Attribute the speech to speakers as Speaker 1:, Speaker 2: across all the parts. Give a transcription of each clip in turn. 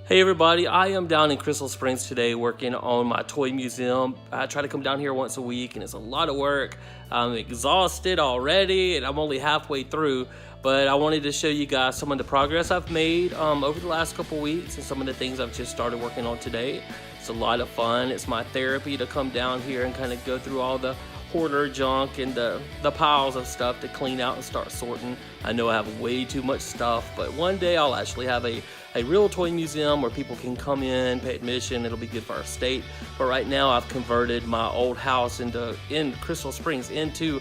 Speaker 1: Hey everybody, I am down in Crystal Springs today working on my toy museum. I try to come down here once a week and it's a lot of work. I'm exhausted already and I'm only halfway through, but I wanted to show you guys some of the progress I've made over the last couple weeks and some of the things I've just started working on today. It's a lot of fun. It's my therapy to come down here and kind of go through all the hoarder junk and the piles of stuff to clean out and start sorting. I know I have way too much stuff, but one day I'll actually have a real toy museum where people can come in, pay admission. It'll be good for our state. But right now I've converted my old house in Crystal Springs into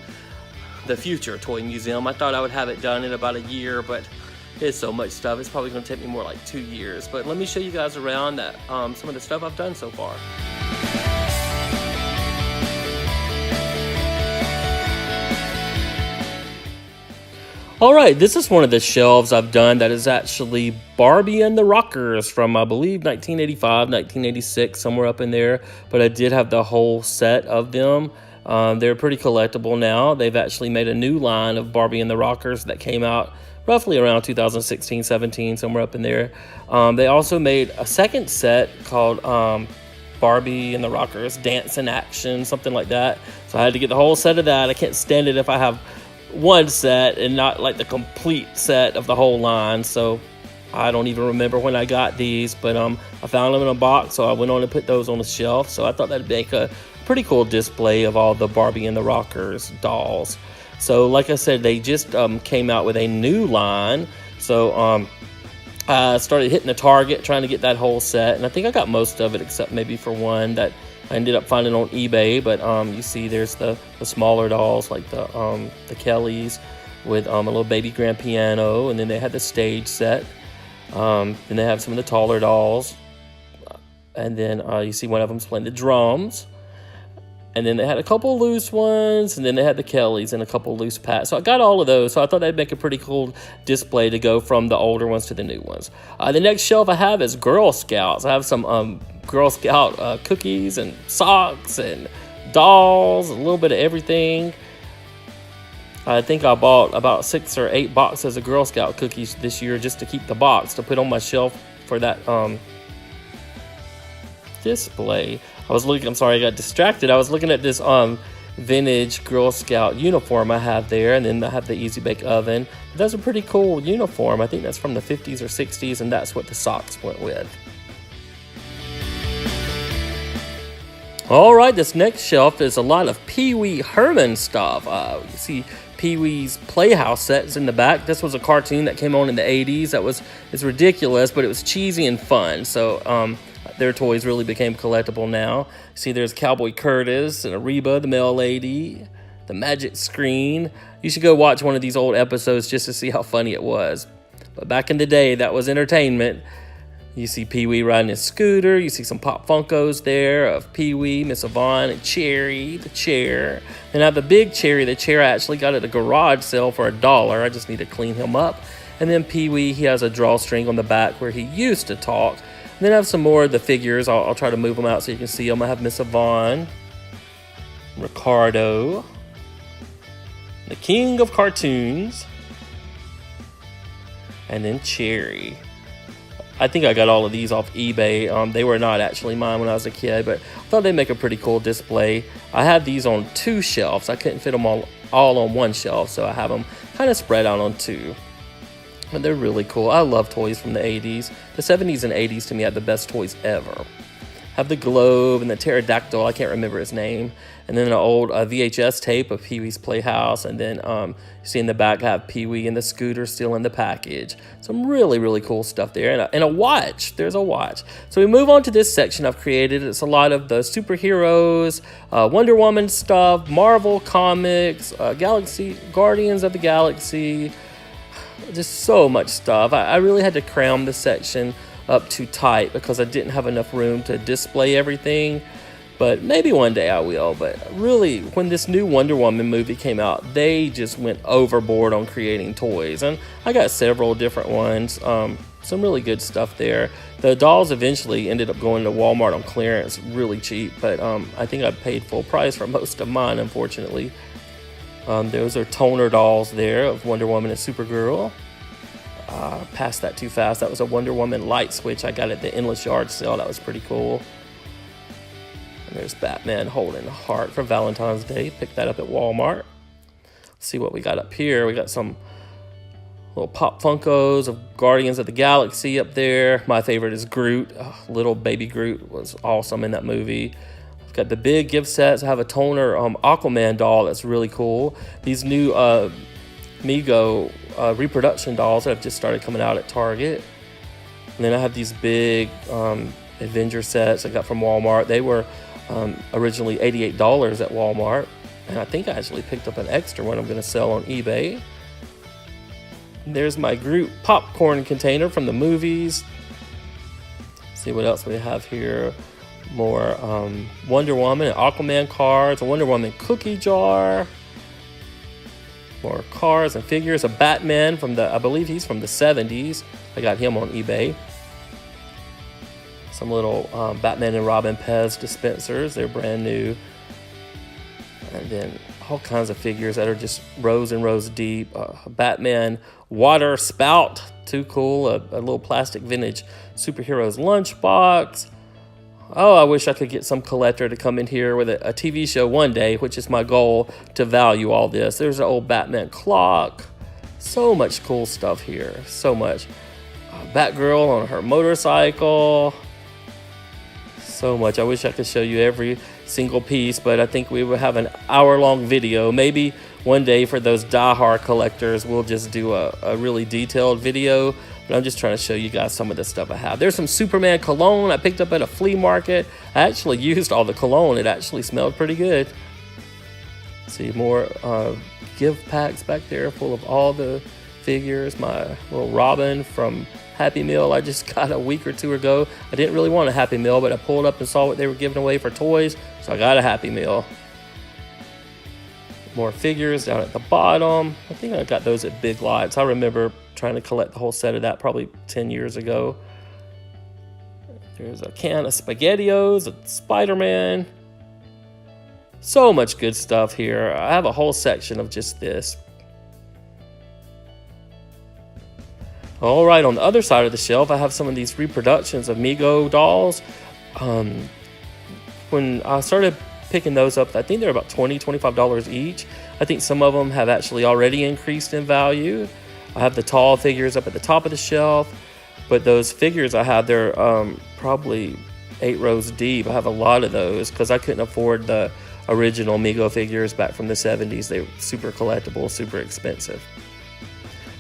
Speaker 1: the future toy museum. I thought I would have it done in about a year, but it's so much stuff. It's probably going to take me more like 2 years. But let me show you guys around some of the stuff I've done so far. All right, this is one of the shelves I've done that is actually Barbie and the Rockers from, I believe, 1985, 1986, somewhere up in there. But I did have the whole set of them. They're pretty collectible now. They've actually made a new line of Barbie and the Rockers that came out roughly around 2016, 17, somewhere up in there. They also made a second set called Barbie and the Rockers Dance in Action, something like that. So I had to get the whole set of that. I can't stand it if I have one set and not like the complete set of the whole line. So I don't even remember when I got these, but I found them in a box, so I went on and put those on the shelf. So I thought that'd make a pretty cool display of all the Barbie and the Rockers dolls. So like I said, they just came out with a new line. So I started hitting the Target trying to get that whole set, and I think I got most of it except maybe for one that I ended up finding on eBay. But you see there's the smaller dolls like the Kellys with a little baby grand piano, and then they had the stage set. Then they have some of the taller dolls, and then you see one of them's playing the drums. And then they had a couple loose ones, and then they had the Kellys and a couple loose packs. So I got all of those, so I thought that'd make a pretty cool display to go from the older ones to the new ones. The next shelf I have is Girl Scouts. I have some Girl Scout cookies and socks and dolls, a little bit of everything. I think I bought about 6 or 8 boxes of Girl Scout cookies this year just to keep the box to put on my shelf for that display. I'm sorry, I got distracted. I was looking at this vintage Girl Scout uniform I have there, and then I have the Easy Bake Oven. That's a pretty cool uniform. I think that's from the 50s or 60s, and that's what the socks went with. All right, this next shelf is a lot of Pee Wee Herman stuff. You see PeeWee's Playhouse sets in the back. This was a cartoon that came on in the 80s. It's ridiculous, but it was cheesy and fun. So their toys really became collectible now. See, there's Cowboy Curtis and Reba, the mail lady, the magic screen. You should go watch one of these old episodes just to see how funny it was. But back in the day, that was entertainment. You see Pee-wee riding his scooter. You see some Pop Funkos there of Pee-wee, Miss Yvonne, and Cherry, the chair. Then I have the big Cherry. The chair I actually got at a garage sale for $1. I just need to clean him up. And then Pee-wee, he has a drawstring on the back where he used to talk. And then I have some more of the figures. I'll try to move them out so you can see them. I have Miss Yvonne, Ricardo, the King of Cartoons, and then Cherry. I think I got all of these off eBay. They were not actually mine when I was a kid, but I thought they'd make a pretty cool display. I have these on 2 shelves. I couldn't fit them all on one shelf, so I have them kind of spread out on 2. But they're really cool. I love toys from the 80s. The 70s and 80s to me had the best toys ever. Have the globe and the pterodactyl. I can't remember his name. And then an old VHS tape of PeeWee's Playhouse. And then you see in the back I have Pee-wee and the scooter still in the package. Some really, really cool stuff there. And a watch. There's a watch. So we move on to this section I've created. It's a lot of the superheroes, Wonder Woman stuff, Marvel comics, Guardians of the Galaxy. Just so much stuff. I really had to cram this section up too tight because I didn't have enough room to display everything. But maybe one day I will. But really, when this new Wonder Woman movie came out, they just went overboard on creating toys. And I got several different ones. Some really good stuff there. The dolls eventually ended up going to Walmart on clearance really cheap. But I think I paid full price for most of mine, unfortunately. Those are toner dolls there of Wonder Woman and Supergirl. passed that too fast. That was a Wonder Woman light switch I got at the Endless Yard sale. That was pretty cool. And there's Batman holding a heart for Valentine's Day. Picked that up at Walmart. Let's see what we got up here. We got some little Pop Funkos of Guardians of the Galaxy up there. My favorite is Groot. Little baby Groot was awesome in that movie. I've got the big gift sets. I have a toner Aquaman doll that's really cool. These new Mego reproduction dolls that have just started coming out at Target. And then I have these big Avenger sets I got from Walmart. They were originally $88 at Walmart. And I think I actually picked up an extra one I'm going to sell on eBay. And there's my Groot popcorn container from the movies. Let's see what else we have here. More Wonder Woman and Aquaman cards. A Wonder Woman cookie jar. More cars and figures. A Batman from I believe he's from the 70s. I got him on eBay. Some little Batman and Robin Pez dispensers. They're brand new. And then all kinds of figures that are just rows and rows deep. Batman water spout, too cool. A little plastic vintage Superheroes lunchbox. Oh, I wish I could get some collector to come in here with a TV show one day, which is my goal, to value all this. There's an old Batman clock. So much cool stuff here. So much. Batgirl on her motorcycle. So much. I wish I could show you every single piece, but I think we will have an hour-long video. Maybe one day for those die-hard collectors, we'll just do a really detailed video. But I'm just trying to show you guys some of the stuff I have. There's some Superman cologne I picked up at a flea market. I actually used all the cologne. It actually smelled pretty good. See, more gift packs back there full of all the figures. My little Robin from Happy Meal I just got a week or two ago. I didn't really want a Happy Meal, but I pulled up and saw what they were giving away for toys, so I got a Happy Meal. More figures down at the bottom. I think I got those at Big Lots. I remember trying to collect the whole set of that probably 10 years ago. There's a can of SpaghettiOs, a Spider-Man. So much good stuff here. I have a whole section of just this. All right, on the other side of the shelf, I have some of these reproductions of Mego dolls. When I started picking those up, I think they're about $20, $25 each. I think some of them have actually already increased in value. I have the tall figures up at the top of the shelf, but those figures I have, they're probably 8 rows deep. I have a lot of those because I couldn't afford the original Mego figures back from the 70s. They were super collectible, super expensive.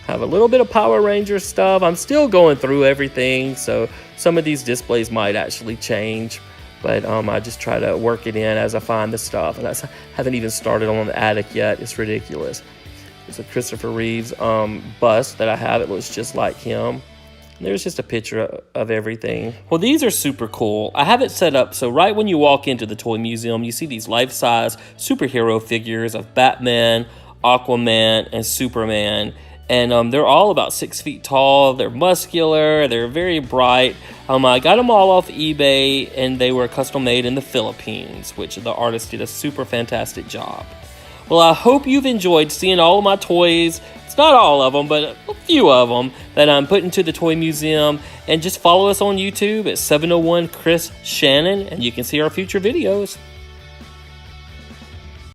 Speaker 1: Have a little bit of Power Ranger stuff. I'm still going through everything, so some of these displays might actually change, but I just try to work it in as I find the stuff, and I haven't even started on the attic yet. It's ridiculous. There's a Christopher Reeves bust that I have. It looks just like him. And there's just a picture of everything. Well, these are super cool. I have it set up so right when you walk into the toy museum, you see these life-size superhero figures of Batman, Aquaman, and Superman. And they're all about 6 feet tall. They're muscular. They're very bright. I got them all off eBay, and they were custom made in the Philippines, which the artist did a super fantastic job. Well, I hope you've enjoyed seeing all of my toys. It's not all of them, but a few of them that I'm putting to the toy museum. And just follow us on YouTube at 701 Chris Shannon, and you can see our future videos.